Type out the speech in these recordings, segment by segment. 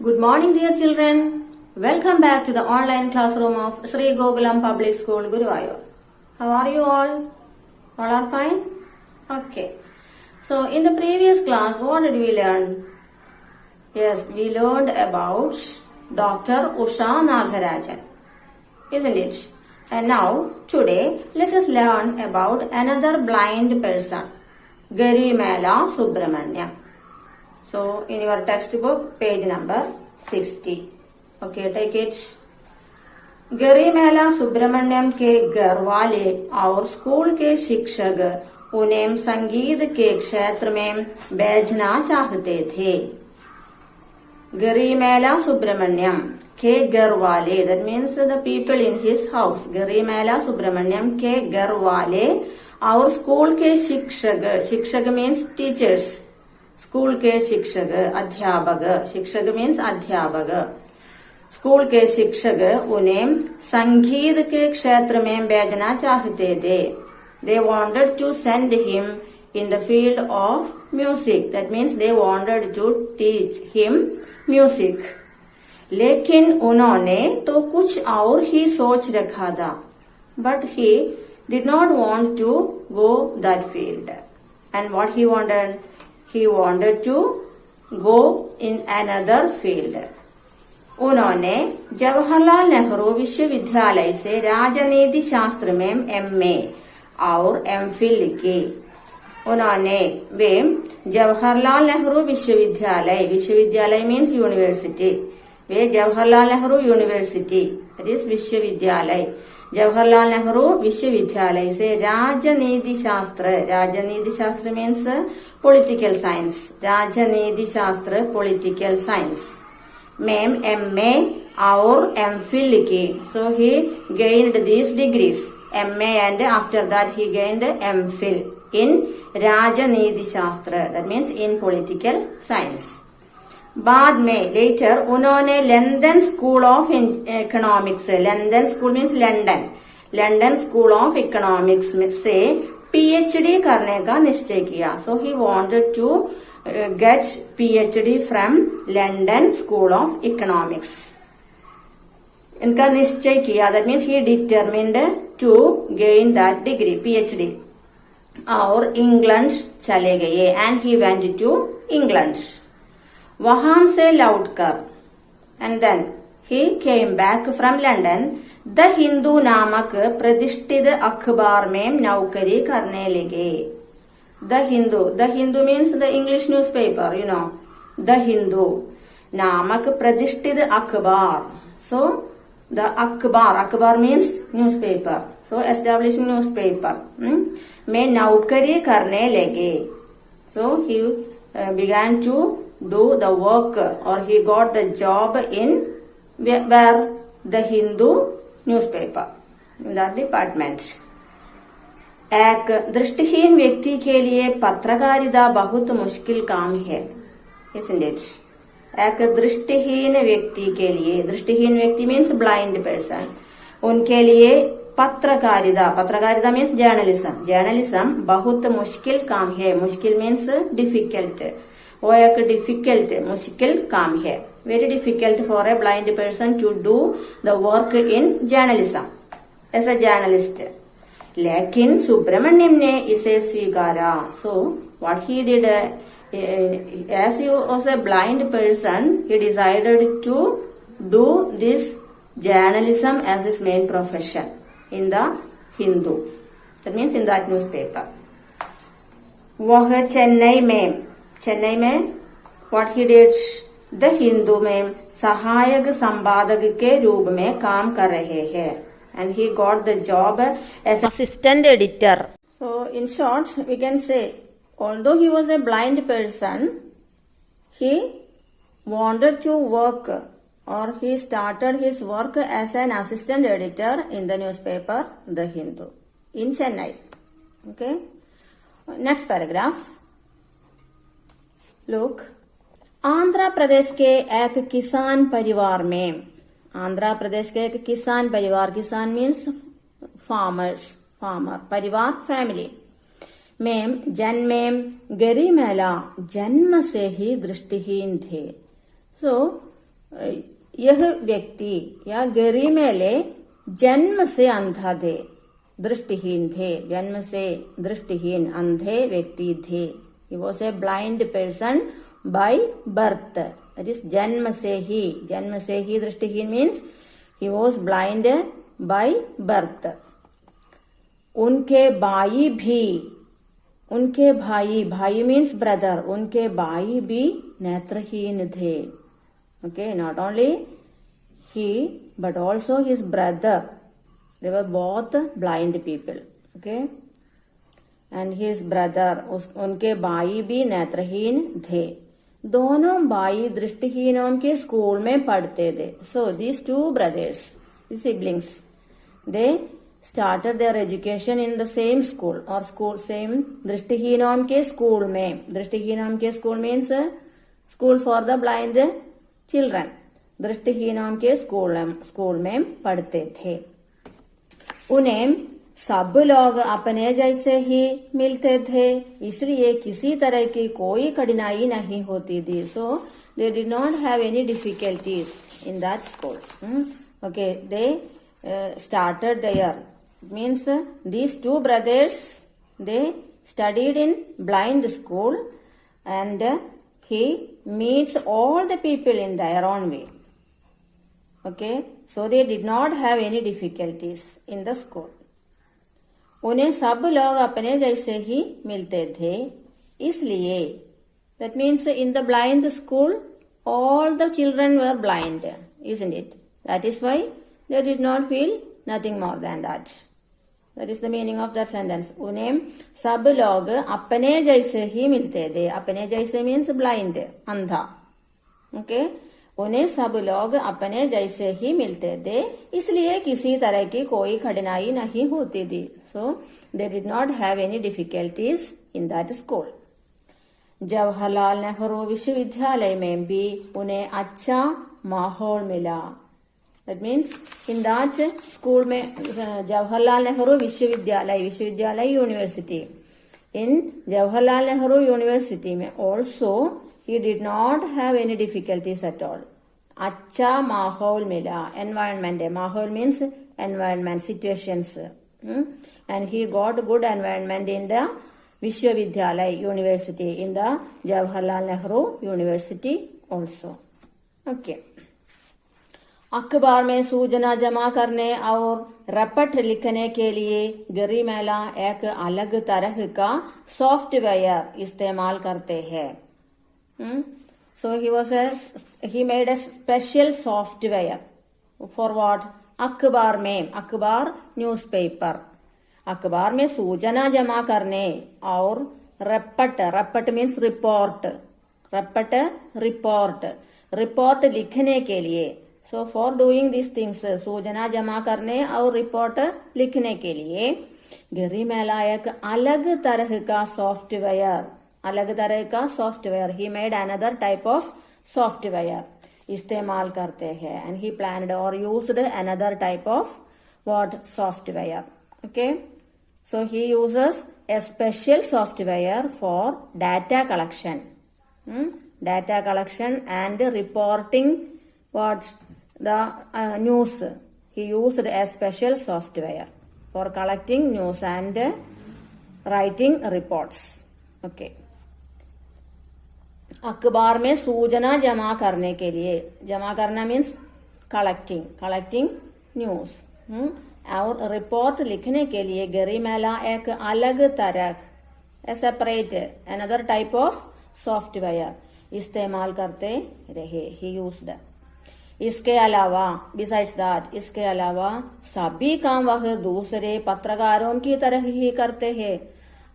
Good morning, dear children. Welcome back to the online classroom of Sri Gokulam Public School, Guruvayur. How are you all? All are fine? Okay. So, in the previous class, what did we learn? Yes, we learned about Dr. Usha Nagarajan, isn't it? And now, today, let us learn about another blind person, Garimela Subramaniam. So, in your textbook, page number 60. Okay, take it. Garimella Subramaniam के घर वाले और school के शिक्षक उन्हें संगीत के क्षेत्र में भेजना चाहते थे. गरिमेला सुब्रमण्यम के घर वाले, that means the people in his house. Garimella Subramaniam के घर वाले और स्कूल के शिक्षक, शिक्षक means teachers. स्कूल के शिक्षक, अध्यापक, शिक्षक मीन्स अध्यापक, स्कूल के शिक्षक उन्हें संगीत के क्षेत्र में भेजना चाहते थे. They wanted to send him in the field of music. That means they wanted to teach him music. लेकिन उन्होंने तो कुछ और ही सोच रखा था. But he did not want to go that field. And what he wanted? He wanted to go in another field. उन्होंने जवाहरलाल नेहरू विश्वविद्यालय से राजनीति शास्त्र में MA और MPhil की. उन्होंने वे जवाहरलाल नेहरू विश्वविद्यालय, विश्वविद्यालय means university, way Jawaharlal Nehru university, that is विश्वविद्यालय, जवाहरलाल नेहरू विश्वविद्यालय से राजनीति शास्त्र मीन्स पॉलिटिकल साइंस, राजनीति शास्त्र पॉलिटिकल साइंस में MA और MPhil की. So he gained these degrees, MA, and after that he gained MPhil in राजनीति शास्त्र, that means in political science. बाद में later उन्होंने London school of economics, London school means London school of economics में से PhD करने का निश्चय किया. So he wanted to get PhD from London School of Economics. इनका निश्चय किया, that means he determined to gain that degree, PhD. और इंग्लैंड चले गए, and he went to England. वहां से लौटकर, and then he came back from London. The Hindu नामक प्रतिष्ठित अखबार में नौकरी करने लगे. The Hindu means the English newspaper, you know. The Hindu नामक प्रतिष्ठित अखबार. सो द अखबार मीन्स न्यूज़पेपर, सो एस्टैब्लिशिंग न्यूज़पेपर में नौकरी करने लगे. सो ही began to do the work, or he got the job in where the Hindu newspaper, in that department. एक दृष्टिहीन व्यक्ति के लिए पत्रकारिता बहुत मुश्किल काम है, isn't it? एक दृष्टिहीन व्यक्ति के लिए, दृष्टिहीन व्यक्ति मीन्स ब्लाइंड पर्सन, उनके लिए पत्रकारिता मीन्स जर्नलिज्म बहुत मुश्किल काम है. मुश्किल मीन्स डिफिकल्ट, वो एक मुश्किल काम है. Very difficult for a blind person to do the work in journalism as a journalist. लेकिन सुब्रमण्यम ने इसे स्वीकारा. So what he did, as he was a blind person, he decided to do this journalism as his main profession in the Hindu. That means in that newspaper. वह चेन्नई में what he did, the Hindu में सहायक संपादक के रूप में काम कर रहे हैं. And he got the job as assistant editor. So in short we can say, although he was a blind person, he wanted to work, और he started his work as an assistant editor in the newspaper The Hindu in Chennai. Okay, next paragraph. Look. Andhra Pradesh के एक किसान परिवार में, आंध्र प्रदेश के एक किसान परिवार, किसान मीन्स फार्मर, परिवार फैमिली में जन्मे गरिमेला जन्म से ही दृष्टिहीन थे. So यह व्यक्ति या गरी मेले जन्म से अंधा थे, दृष्टिहीन थे, जन्म से दृष्टिहीन अंधे व्यक्ति थे. He was a blind person by birth. That is जन्म से ही दृष्टिहीन means he was blind by birth. उनके भाई means brother, उनके भाई भी नेत्रहीन थे. Okay, not only he but also his brother, they were both blind people. Okay, and his brother, उनके भाई भी नेत्रहीन थे. दोनों भाई दृष्टिहीनों के स्कूल में पढ़ते थे. So these two brothers, the siblings, they started their education in the same school or same दृष्टिहीनों के स्कूल में. दृष्टिहीनों के school means school for the blind children. दृष्टिहीनों के स्कूल में पढ़ते थे. उन्हें सब लोग अपने जैसे ही मिलते थे, इसलिए किसी तरह की कोई कठिनाई नहीं होती थी. So they did not have any difficulties in that school. Okay, they started there. It means these two brothers, they studied in blind school and he meets all the people in their own way. Okay, so they did not have any difficulties in the school. उन्हें सब लोग अपने जैसे ही मिलते थे, इसलिए that means in the blind school all the children were blind, isn't it? That is why they did not feel nothing more than that. That is the meaning of that sentence. उन्हें सब लोग अपने जैसे ही मिलते थे. अपने जैसे means blind, अंधा. Okay, उन्हें सब लोग अपने जैसे ही मिलते थे, इसलिए किसी तरह की कोई कठिनाई नहीं होती थी. So they did not have any difficulties in that school. Jawaharlal Nehru विश्वविद्यालय में भी उन्हें अच्छा माहौल मिला. That means in that school में जवाहरलाल नेहरू विश्वविद्यालय university. In Jawaharlal Nehru University में also he did not have any difficulties at all. अच्छा माहौल मिला. Environment, माहौल means environment, situations. And he got good environment in the Vishwavidyalaya University, in the Jawaharlal Nehru University also. Okay. अखबार में सूचना जमा करने और रपट लिखने के लिए गरी मेला एक अलग तरह का सॉफ्टवेयर इस्तेमाल करते हैं. So he made a special software for what? अखबार में, अखबार न्यूज़पेपर, अखबार में सूचना जमा करने और रपट मीन्स रिपोर्ट लिखने के लिए. So for doing these things, सूचना जमा करने और रिपोर्ट लिखने के लिए गरी मेला एक अलग तरह का software he made another type of software इस्तेमाल करते हैं. And he planned or used another type of what? Software. Okay, so he uses a special software for data collection, and reporting what? The news. He used a special software for collecting news and writing reports. Okay. अखबार में सूचना जमा करने के लिए, जमा करना means collecting news, और रिपोर्ट लिखने के लिए गरी मेला एक अलग तरह separate another type of software इस्तेमाल करते रहे. ही यूज्ड. इसके अलावा बिसाइड्स दैट, इसके अलावा सभी काम वह दूसरे पत्रकारों की तरह ही करते हैं.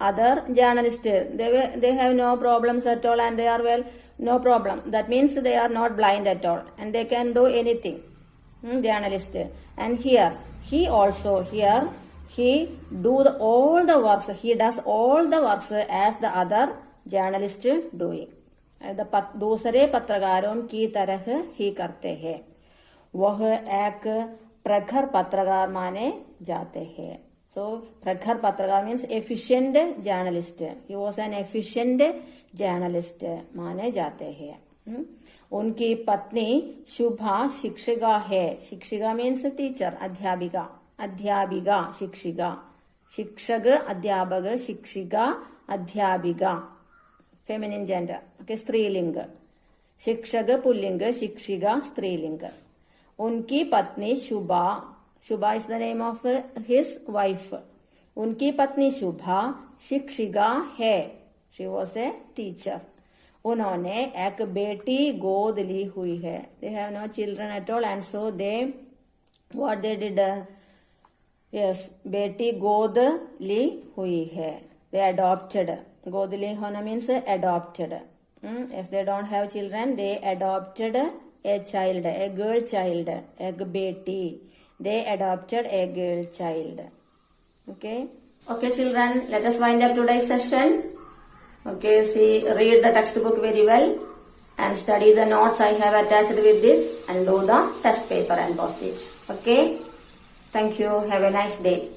Other journalists, they have no problems at all and they are well, no problem. That means they are not blind at all and they can do anything. Journalist. And here, he does all the works as the other journalist doing. दूसरे पत्रकारों की तरह ही करते हैं. वह एक प्रखर पत्रकार माने जाते हैं. So, प्रखर पत्रकार means efficient journalist. He was an efficient journalist माने जाते हैं. उनकी पत्नी शुभा शिक्षिका है. शिक्षिका means teacher, अध्यापिका. अध्यापिका, शिक्षिका. शिक्षक, अध्यापक, शिक्षिका, अध्यापिका. Feminine gender. Okay, स्त्रीलिंग. शिक्षक पुल्लिंग, शिक्षिका स्त्रीलिंग. उनकी पत्नी शुभा. शुभा is the name of his wife. उनकी पत्नी शुभा शिक्षिका है. She was a teacher. उन्होंने एक बेटी गोद ली हुई है. They have no children at all and so they what they did? Yes, बेटी गोद ली हुई है. They adopted. गोद ली होना means adopted. If they don't have children, they adopted a child, a girl child, एक बेटी. They adopted a girl child. Okay. Okay, children, let us wind up today's session. Okay, read the textbook very well and study the notes I have attached with this and do the test paper and post it. Okay. Thank you. Have a nice day.